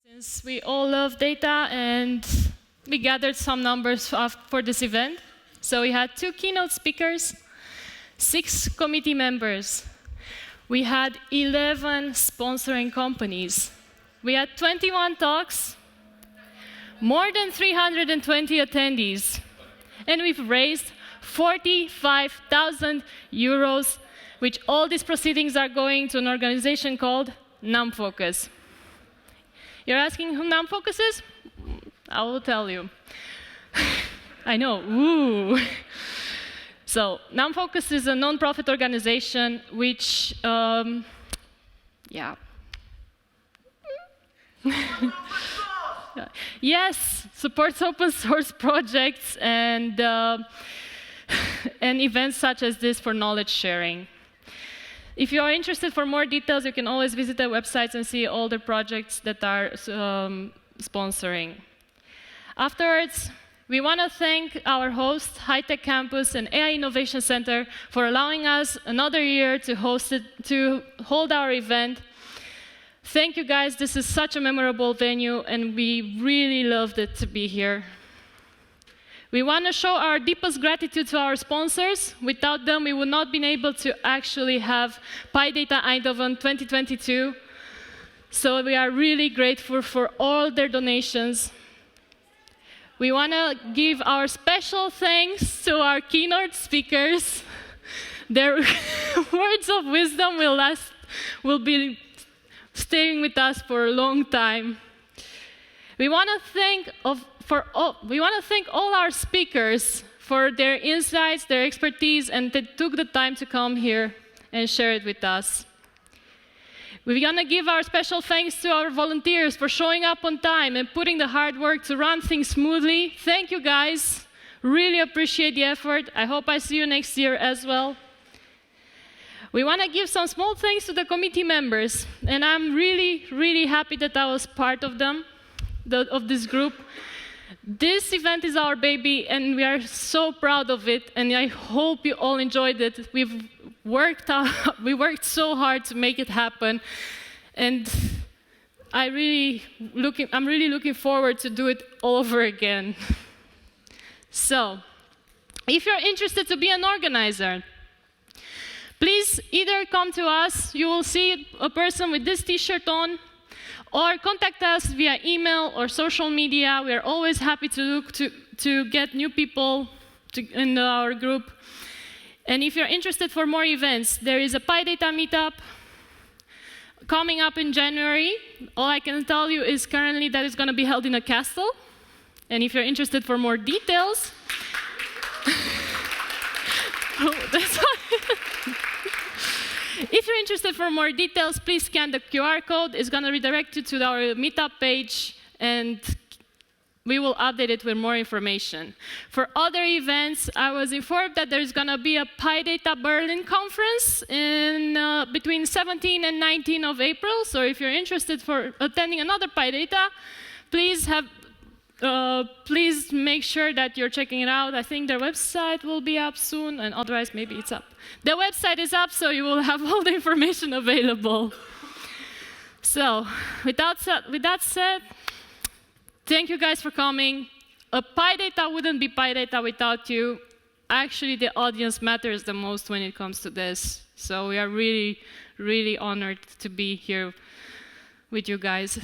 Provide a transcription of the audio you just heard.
Since we all love data and we gathered some numbers for this event. So we had 2 keynote speakers, 6 committee members. We had 11 sponsoring companies. We had 21 talks, more than 320 attendees. And we've raised 45,000 euros, which all these proceedings are going to an organization called NumFOCUS. You're asking who NumFOCUS is? I will tell you. I know, ooh. So, NumFOCUS is a non-profit organization which, yes, supports open source projects and events such as this for knowledge sharing. If you are interested for more details, you can always visit their websites and see all the projects that are sponsoring. Afterwards, we want to thank our host, High Tech Campus and AI Innovation Center, for allowing us another year to hold our event. Thank you guys, this is such a memorable venue and we really loved it to be here. We want to show our deepest gratitude to our sponsors. Without them, we would not have been able to actually have PyData Eindhoven 2022. So we are really grateful for all their donations. We want to give our special thanks to our keynote speakers. Their words of wisdom will be staying with us for a long time. We want to thank all our speakers for their insights, their expertise, and they took the time to come here and share it with us. We're going to give our special thanks to our volunteers for showing up on time and putting the hard work to run things smoothly. Thank you, guys. Really appreciate the effort. I hope I see you next year as well. We want to give some small thanks to the committee members, and I'm really, really happy that I was part of them, of this group. This event is our baby, and we are so proud of it, and I hope you all enjoyed it. We worked so hard to make it happen, and I'm really looking forward to do it all over again. So, if you're interested to be an organizer, please either come to us, you will see a person with this t-shirt on, or contact us via email or social media. We are always happy to get new people in our group. And if you're interested for more events, there is a PyData meetup coming up in January. All I can tell you is currently that it's going to be held in a castle. And if you're interested for more details, if you're interested for more details, please scan the QR code. It's going to redirect you to our meetup page, and we will update it with more information. For other events, I was informed that there's going to be a PyData Berlin conference between 17 and 19 of April. So if you're interested for attending another PyData, please make sure that you're checking it out. I think their website will be up soon, and otherwise maybe it's up. The website is up, so you will have all the information available. So, with that said, thank you guys for coming. PyData wouldn't be PyData without you. Actually, the audience matters the most when it comes to this. So we are really, really honored to be here with you guys.